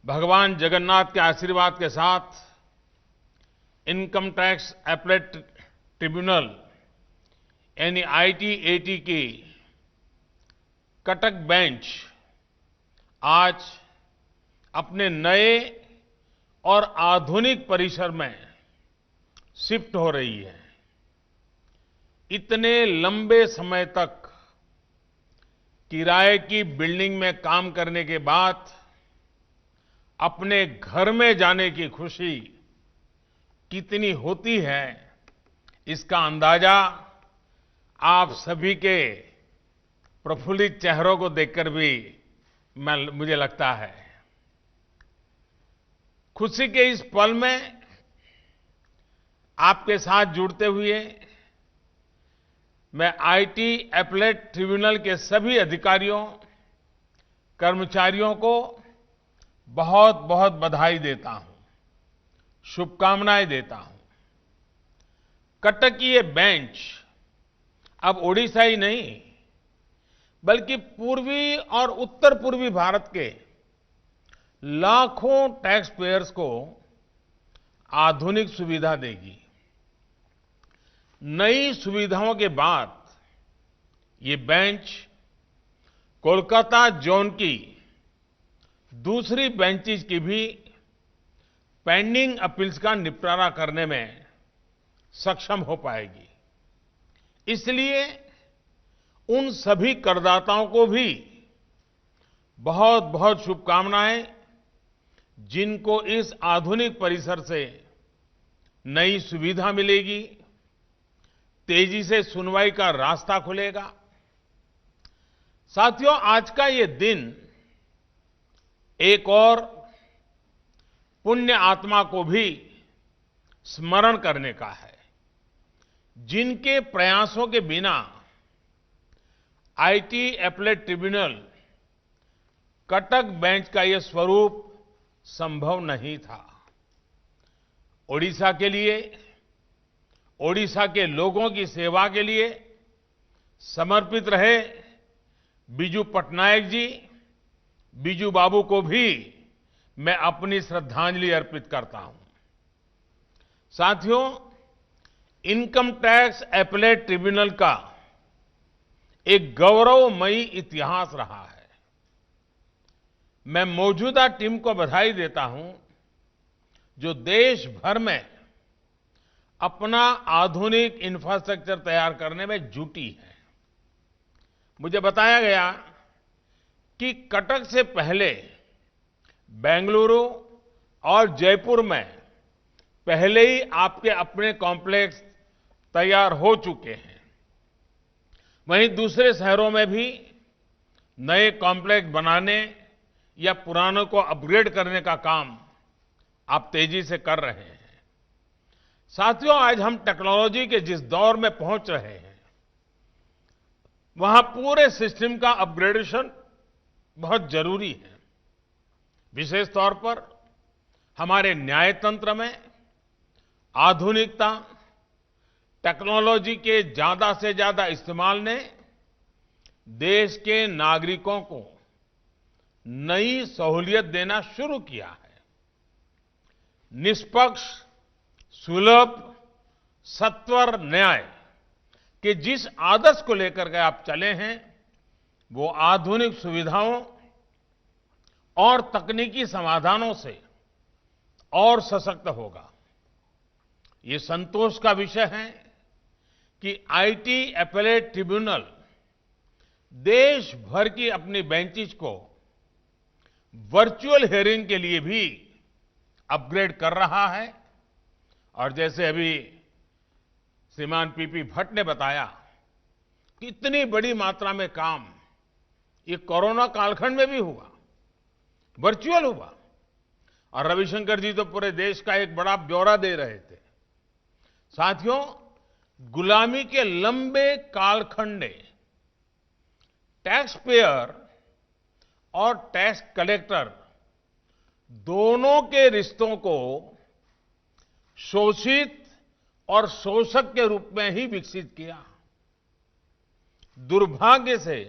भगवान जगन्नाथ के आशीर्वाद के साथ इनकम टैक्स अपीलेट ट्रिब्यूनल यानी आईटीएटी की कटक बेंच आज अपने नए और आधुनिक परिसर में शिफ्ट हो रही है। इतने लंबे समय तक किराए की बिल्डिंग में काम करने के बाद अपने घर में जाने की खुशी कितनी होती है, इसका अंदाजा आप सभी के प्रफुल्लित चेहरों को देखकर भी मुझे लगता है। खुशी के इस पल में आपके साथ जुड़ते हुए मैं आईटी अपीलेट ट्रिब्यूनल के सभी अधिकारियों, कर्मचारियों को बहुत बहुत बधाई देता हूं, शुभकामनाएं देता हूं। कटक की ये बेंच अब ओडिशा ही नहीं बल्कि पूर्वी और उत्तर पूर्वी भारत के लाखों टैक्स पेयर्स को आधुनिक सुविधा देगी। नई सुविधाओं के बाद ये बेंच कोलकाता जोन की दूसरी बेंचेस की भी पेंडिंग अपील्स का निपटारा करने में सक्षम हो पाएगी। इसलिए उन सभी करदाताओं को भी बहुत बहुत शुभकामनाएं जिनको इस आधुनिक परिसर से नई सुविधा मिलेगी, तेजी से सुनवाई का रास्ता खुलेगा। साथियों, आज का ये दिन एक और पुण्य आत्मा को भी स्मरण करने का है, जिनके प्रयासों के बिना IT appellate tribunal Cuttack bench का यह स्वरूप संभव नहीं था। ओडिशा के लिए, ओडिशा के लोगों की सेवा के लिए समर्पित रहे बीजू पटनायक जी, बीजू बाबू को भी मैं अपनी श्रद्धांजलि अर्पित करता हूं। साथियों, इनकम टैक्स अपीलेट ट्रिब्यूनल का एक गौरवमयी इतिहास रहा है। मैं मौजूदा टीम को बधाई देता हूं जो देश भर में अपना आधुनिक इंफ्रास्ट्रक्चर तैयार करने में जुटी है। मुझे बताया गया कि कटक से पहले बेंगलुरु और जयपुर में पहले ही आपके अपने कॉम्प्लेक्स तैयार हो चुके हैं। वहीं दूसरे शहरों में भी नए कॉम्प्लेक्स बनाने या पुरानों को अपग्रेड करने का काम आप तेजी से कर रहे हैं। साथियों, आज हम टेक्नोलॉजी के जिस दौर में पहुंच रहे हैं, वहां पूरे सिस्टम का अपग्रेडेशन बहुत जरूरी है। विशेष तौर पर हमारे न्याय तंत्र में आधुनिकता, टेक्नोलॉजी के ज्यादा से ज्यादा इस्तेमाल ने देश के नागरिकों को नई सहूलियत देना शुरू किया है। निष्पक्ष, सुलभ, सत्वर न्याय के जिस आदर्श को लेकर के आप चले हैं, वो आधुनिक सुविधाओं और तकनीकी समाधानों से और सशक्त होगा। ये संतोष का विषय है कि आईटी अपीलेट ट्रिब्यूनल देश भर की अपनी बेंचेस को वर्चुअल हियरिंग के लिए भी अपग्रेड कर रहा है। और जैसे अभी श्रीमान पीपी भट्ट ने बताया कि इतनी बड़ी मात्रा में काम ये कोरोना कालखंड में भी हुआ, वर्चुअल हुआ। और रविशंकर जी तो पूरे देश का एक बड़ा ब्यौरा दे रहे थे। साथियों, गुलामी के लंबे कालखंड ने टैक्स पेयर और टैक्स कलेक्टर दोनों के रिश्तों को शोषित और शोषक के रूप में ही विकसित किया। दुर्भाग्य से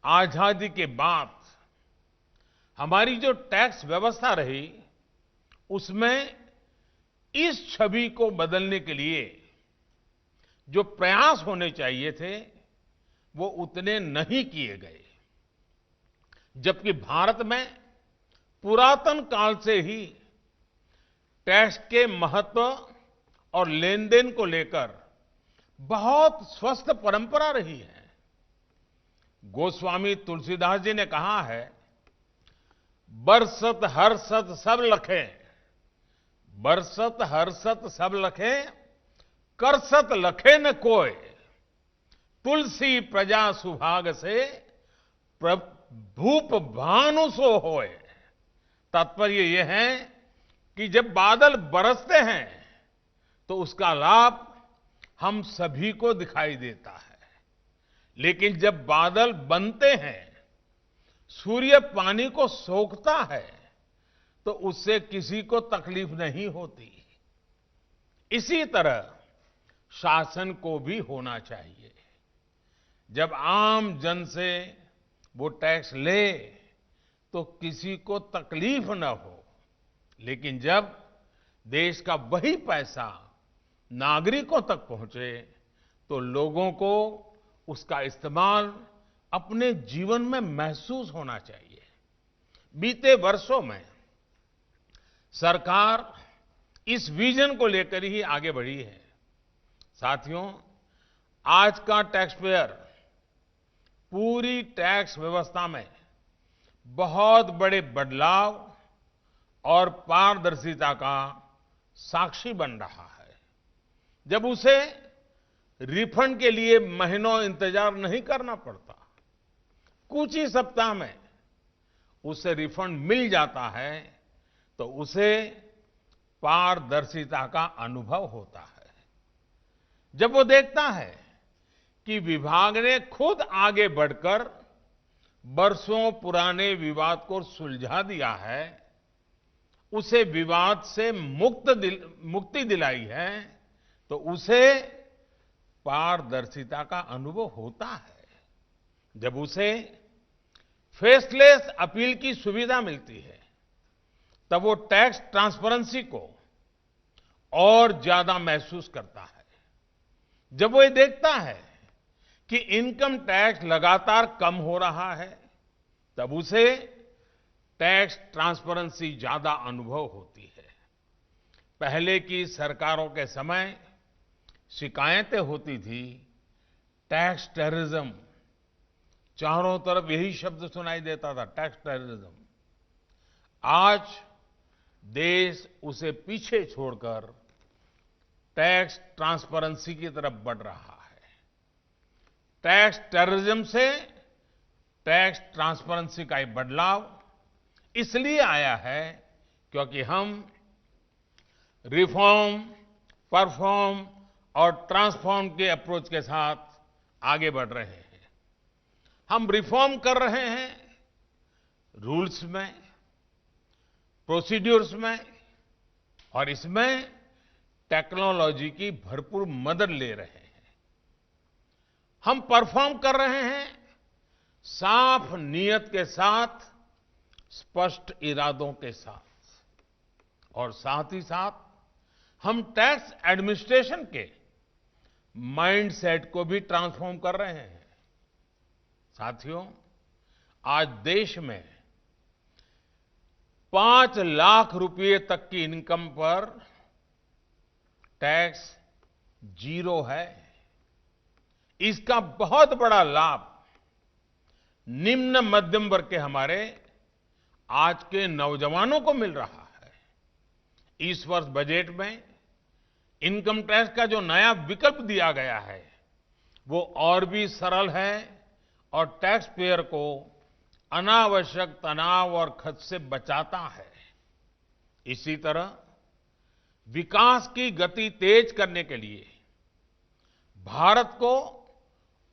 आजादी के बाद हमारी जो टैक्स व्यवस्था रही, उसमें इस छवि को बदलने के लिए जो प्रयास होने चाहिए थे, वो उतने नहीं किए गए। जबकि भारत में पुरातन काल से ही टैक्स के महत्व और लेन-देन को लेकर बहुत स्वस्थ परंपरा रही है। गोस्वामी तुलसीदास जी ने कहा है, बरसत हरसत सब लखे, बरसत हरसत सब लखे, करसत लखे न कोय, तुलसी प्रजा सुभाग से भूप भानु सो होय। तात्पर्य यह है कि जब बादल बरसते हैं तो उसका लाभ हम सभी को दिखाई देता है, लेकिन जब बादल बनते हैं, सूर्य पानी को सोखता है, तो उससे किसी को तकलीफ नहीं होती। इसी तरह शासन को भी होना चाहिए। जब आम जन से वो टैक्स ले तो किसी को तकलीफ न हो, लेकिन जब देश का वही पैसा नागरिकों तक पहुंचे तो लोगों को उसका इस्तेमाल अपने जीवन में महसूस होना चाहिए। बीते वर्षों में सरकार इस विजन को लेकर ही आगे बढ़ी है। साथियों, आज का टैक्स पेयर पूरी टैक्स व्यवस्था में बहुत बड़े बदलाव और पारदर्शिता का साक्षी बन रहा है। जब उसे रिफंड के लिए महीनों इंतजार नहीं करना पड़ता, कुछ ही सप्ताह में उसे रिफंड मिल जाता है, तो उसे पारदर्शिता का अनुभव होता है। जब वो देखता है कि विभाग ने खुद आगे बढ़कर बरसों पुराने विवाद को सुलझा दिया है, उसे विवाद से मुक्ति दिलाई है, तो उसे पारदर्शिता का अनुभव होता है। जब उसे फेसलेस अपील की सुविधा मिलती है, तब वो टैक्स ट्रांसपेरेंसी को और ज्यादा महसूस करता है। जब वो ये देखता है कि इनकम टैक्स लगातार कम हो रहा है, तब उसे टैक्स ट्रांसपेरेंसी ज्यादा अनुभव होती है। पहले की सरकारों के समय शिकायतें होती थी, टैक्स टेररिज्म, चारों तरफ यही शब्द सुनाई देता था, टैक्स टेररिज्म। आज देश उसे पीछे छोड़कर टैक्स ट्रांसपेरेंसी की तरफ बढ़ रहा है। टैक्स टेररिज्म से टैक्स ट्रांसपेरेंसी का ये बदलाव इसलिए आया है क्योंकि हम रिफॉर्म, परफॉर्म और ट्रांसफॉर्म के अप्रोच के साथ आगे बढ़ रहे हैं। हम रिफॉर्म कर रहे हैं रूल्स में, प्रोसीड्यूर्स में, और इसमें टेक्नोलॉजी की भरपूर मदद ले रहे हैं। हम परफॉर्म कर रहे हैं साफ नीयत के साथ, स्पष्ट इरादों के साथ, और साथ ही साथ हम टैक्स एडमिनिस्ट्रेशन के माइंडसेट को भी ट्रांसफॉर्म कर रहे हैं। साथियों, आज देश में 5 लाख रुपए तक की इनकम पर टैक्स 0 है। इसका बहुत बड़ा लाभ निम्न मध्यम वर्ग के हमारे आज के नौजवानों को मिल रहा है। इस वर्ष बजट में इनकम टैक्स का जो नया विकल्प दिया गया है, वो और भी सरल है और टैक्स पेयर को अनावश्यक तनाव और खर्च से बचाता है। इसी तरह विकास की गति तेज करने के लिए भारत को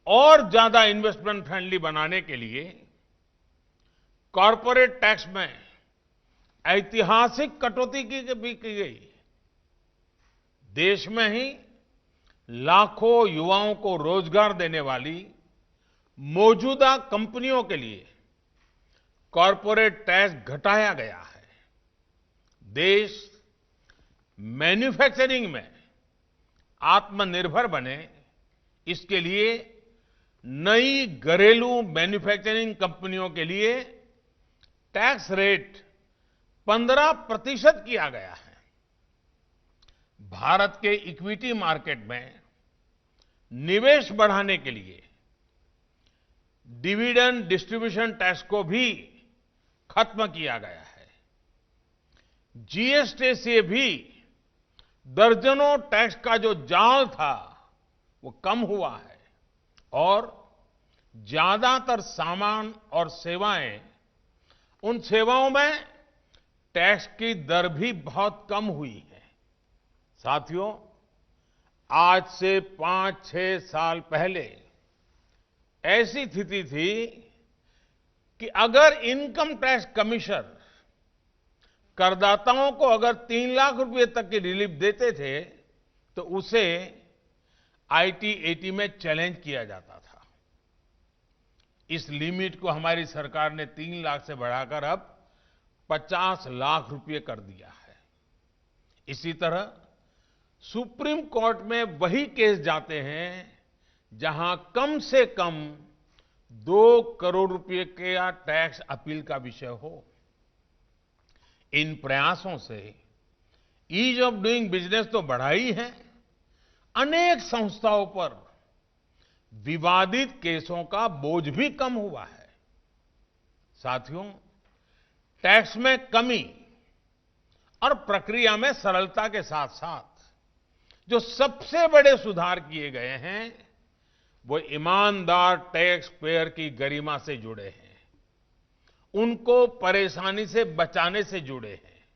और ज्यादा इन्वेस्टमेंट फ्रेंडली बनाने के लिए कॉरपोरेट टैक्स में ऐतिहासिक कटौती की गई। देश में ही लाखों युवाओं को रोजगार देने वाली मौजूदा कंपनियों के लिए कॉरपोरेट टैक्स घटाया गया है। देश मैन्युफैक्चरिंग में आत्मनिर्भर बने, इसके लिए नई घरेलू मैन्युफैक्चरिंग कंपनियों के लिए टैक्स रेट 15% किया गया है। भारत के इक्विटी मार्केट में निवेश बढ़ाने के लिए डिविडेंड डिस्ट्रीब्यूशन टैक्स को भी खत्म किया गया है। जीएसटी से भी दर्जनों टैक्स का जो जाल था वो कम हुआ है और ज्यादातर सामान और सेवाएं, उन सेवाओं में टैक्स की दर भी बहुत कम हुई है। साथियों, आज से 5-6 साल पहले ऐसी स्थिति थी कि अगर इनकम टैक्स कमिश्नर करदाताओं को अगर 3 लाख रुपए तक की रिलीफ देते थे तो उसे आईटी-एटी में चैलेंज किया जाता था। इस लिमिट को हमारी सरकार ने 3 लाख से बढ़ाकर अब 50 लाख रुपए कर दिया है। इसी तरह सुप्रीम कोर्ट में वही केस जाते हैं जहां कम से कम 2 करोड़ रुपए का टैक्स अपील का विषय हो। इन प्रयासों से ईज ऑफ डूइंग बिजनेस तो बढ़ा ही है, अनेक संस्थाओं पर विवादित केसों का बोझ भी कम हुआ है। साथियों, टैक्स में कमी और प्रक्रिया में सरलता के साथ साथ जो सबसे बड़े सुधार किए गए हैं वो ईमानदार टैक्स पेयर की गरिमा से जुड़े हैं, उनको परेशानी से बचाने से जुड़े हैं।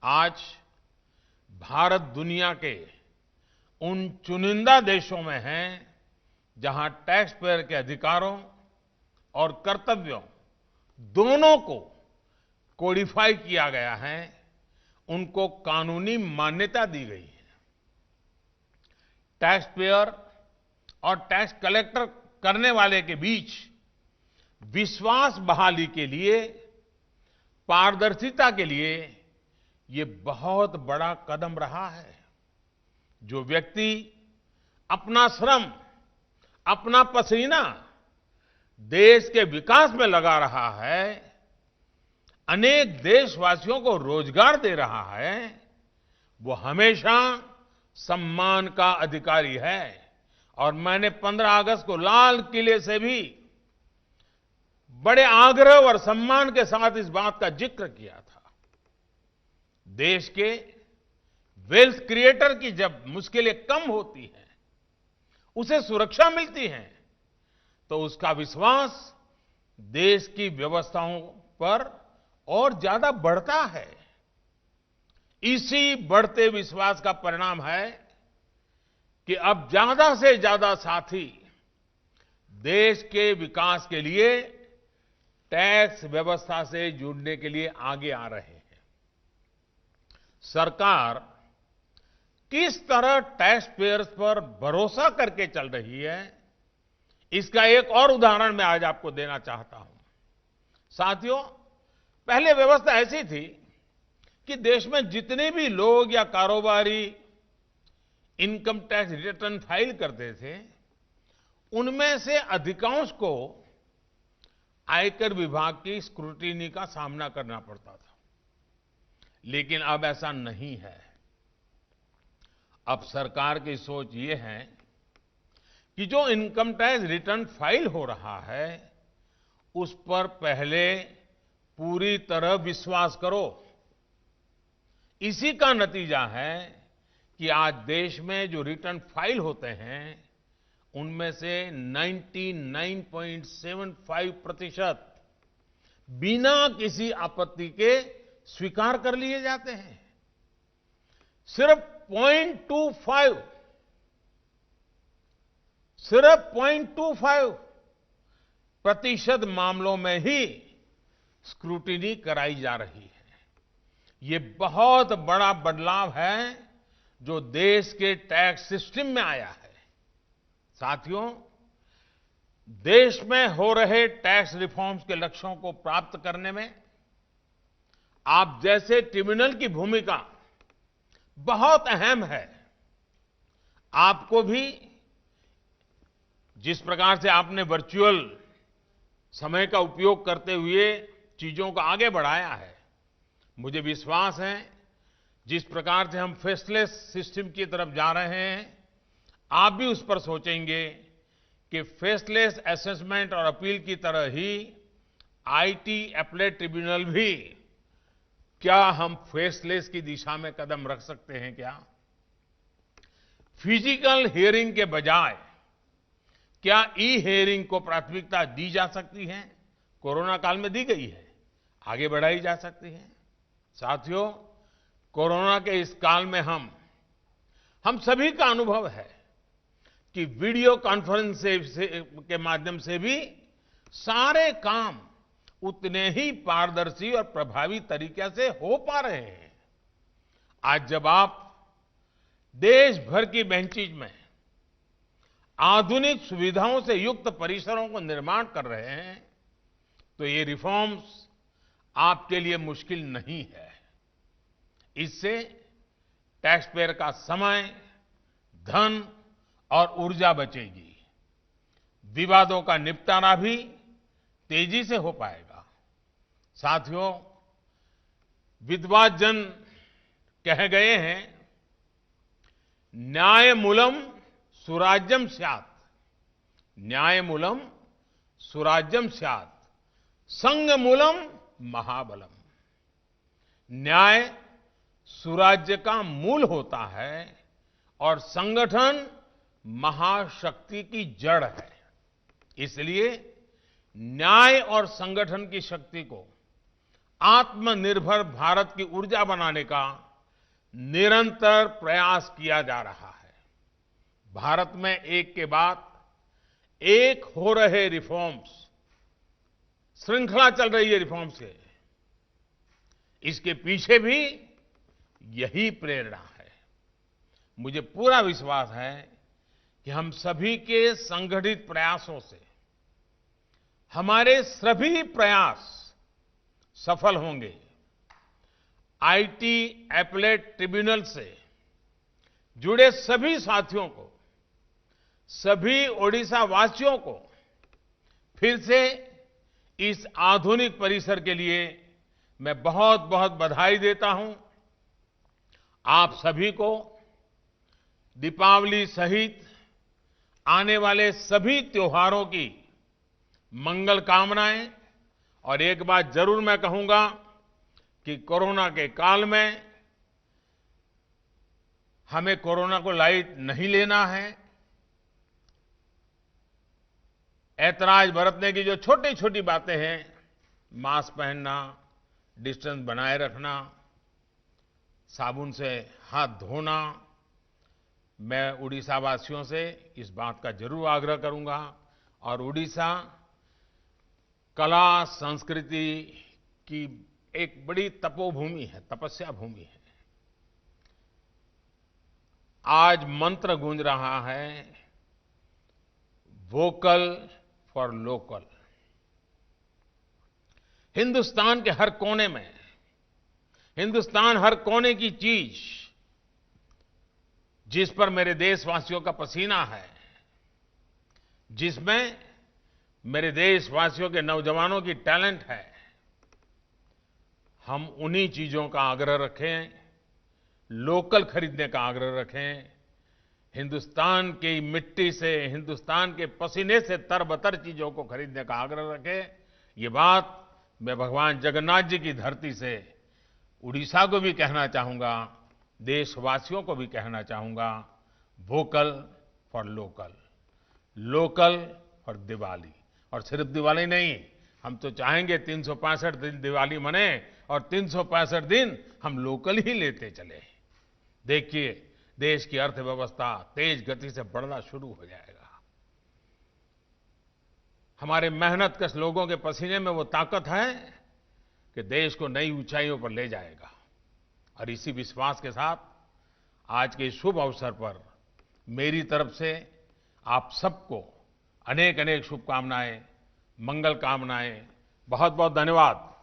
आज भारत दुनिया के उन चुनिंदा देशों में है जहां टैक्स पेयर के अधिकारों और कर्तव्यों दोनों को कोडिफाई किया गया है, उनको कानूनी मान्यता दी गई है। टैक्स पेयर और टैक्स कलेक्टर करने वाले के बीच विश्वास बहाली के लिए, पारदर्शिता के लिए ये बहुत बड़ा कदम रहा है। जो व्यक्ति अपना श्रम, अपना पसीना देश के विकास में लगा रहा है, अनेक देशवासियों को रोजगार दे रहा है, वो हमेशा सम्मान का अधिकारी है। और मैंने 15 अगस्त को लाल किले से भी बड़े आग्रह और सम्मान के साथ इस बात का जिक्र किया था। देश के वेल्थ क्रिएटर की जब मुश्किलें कम होती हैं, उसे सुरक्षा मिलती है, तो उसका विश्वास देश की व्यवस्थाओं पर और ज्यादा बढ़ता है। इसी बढ़ते विश्वास का परिणाम है कि अब ज्यादा से ज्यादा साथी देश के विकास के लिए टैक्स व्यवस्था से जुड़ने के लिए आगे आ रहे हैं। सरकार किस तरह टैक्स पेयर्स पर भरोसा करके चल रही है, इसका एक और उदाहरण मैं आज आपको देना चाहता हूं। साथियों, पहले व्यवस्था ऐसी थी कि देश में जितने भी लोग या कारोबारी इनकम टैक्स रिटर्न फाइल करते थे, उनमें से अधिकांश को आयकर विभाग की स्क्रूटिनी का सामना करना पड़ता था। लेकिन अब ऐसा नहीं है। अब सरकार की सोच ये है कि जो इनकम टैक्स रिटर्न फाइल हो रहा है, उस पर पहले पूरी तरह विश्वास करो। इसी का नतीजा है कि आज देश में जो रिटर्न फाइल होते हैं, उनमें से 99.75% बिना किसी आपत्ति के स्वीकार कर लिए जाते हैं। सिर्फ 0.25% मामलों में ही स्क्रूटिनी कराई जा रही है। ये बहुत बड़ा बदलाव है जो देश के टैक्स सिस्टम में आया है। साथियों, देश में हो रहे टैक्स रिफॉर्म्स के लक्ष्यों को प्राप्त करने में आप जैसे ट्रिब्यूनल की भूमिका बहुत अहम है। आपको भी जिस प्रकार से आपने वर्चुअल समय का उपयोग करते हुए चीजों को आगे बढ़ाया है, मुझे विश्वास है जिस प्रकार से हम फेसलेस सिस्टम की तरफ जा रहे हैं, आप भी उस पर सोचेंगे कि फेसलेस असेसमेंट और अपील की तरह ही आईटी एपलेट ट्रिब्यूनल भी क्या हम फेसलेस की दिशा में कदम रख सकते हैं क्या? फिजिकल हियरिंग के बजाय क्या ई हियरिंग को प्राथमिकता दी जा सकती है? कोरोना काल में दी गई है, आगे बढ़ाई जा सकती है। साथियों, कोरोना के इस काल में हम सभी का अनुभव है कि वीडियो कॉन्फ्रेंस के माध्यम से भी सारे काम उतने ही पारदर्शी और प्रभावी तरीके से हो पा रहे हैं। आज जब आप देश भर की बेंचेज में आधुनिक सुविधाओं से युक्त परिसरों को निर्माण कर रहे हैं, तो ये रिफॉर्म्स आपके लिए मुश्किल नहीं है। इससे टैक्स पेयर का समय, धन और ऊर्जा बचेगी। विवादों का निपटारा भी तेजी से हो पाएगा। साथियों, विद्वान कह गए हैं, न्यायमूलम सुराज्यम स्यात्, न्यायमूलम सुराज्यम स्यात्, संघमूलम महाबलम। न्याय सुराज्य का मूल होता है और संगठन महाशक्ति की जड़ है। इसलिए न्याय और संगठन की शक्ति को आत्मनिर्भर भारत की ऊर्जा बनाने का निरंतर प्रयास किया जा रहा है। भारत में एक के बाद एक हो रहे रिफॉर्म्स, श्रृंखला चल रही है रिफॉर्म्स के, इसके पीछे भी यही प्रेरणा है। मुझे पूरा विश्वास है कि हम सभी के संगठित प्रयासों से हमारे सभी प्रयास सफल होंगे। आईटी एपलेट ट्रिब्यूनल से जुड़े सभी साथियों को, सभी ओडिशा वासियों को फिर से इस आधुनिक परिसर के लिए मैं बहुत बहुत बधाई देता हूं। आप सभी को दीपावली सहित आने वाले सभी त्योहारों की मंगल कामनाएं। और एक बात जरूर मैं कहूंगा कि कोरोना के काल में हमें कोरोना को लाइट नहीं लेना है। ऐतराज बरतने की जो छोटी छोटी बातें हैं, मास्क पहनना, डिस्टेंस बनाए रखना, साबुन से हाथ धोना, मैं उड़ीसा वासियों से इस बात का जरूर आग्रह करूंगा। और उड़ीसा कला संस्कृति की एक बड़ी तपोभूमि है, तपस्या भूमि है। आज मंत्र गूंज रहा है, वोकल फॉर लोकल। हिंदुस्तान के हर कोने में, हिंदुस्तान हर कोने की चीज जिस पर मेरे देशवासियों का पसीना है, जिसमें मेरे देशवासियों के नौजवानों की टैलेंट है, हम उन्हीं चीजों का आग्रह रखें, लोकल खरीदने का आग्रह रखें। हिंदुस्तान की मिट्टी से, हिंदुस्तान के पसीने से तरबतर चीजों को खरीदने का आग्रह रखें। ये बात मैं भगवान जगन्नाथ जी की धरती से उड़ीसा को भी कहना चाहूंगा, देशवासियों को भी कहना चाहूंगा, vocal for local, local for Diwali. और सिर्फ दिवाली नहीं, हम तो चाहेंगे 365 दिन दिवाली मने और 365 दिन हम लोकल ही लेते चले। देखिए, देश की अर्थव्यवस्था तेज गति से बढ़ना शुरू हो जाएगा। हमारे मेहनतकश लोगों के पसीने में वो ताकत है कि देश को नई ऊंचाइयों पर ले जाएगा। और इसी विश्वास के साथ आज के शुभ अवसर पर मेरी तरफ से आप सबको अनेक अनेक शुभकामनाएं, मंगल कामनाएं। बहुत बहुत धन्यवाद।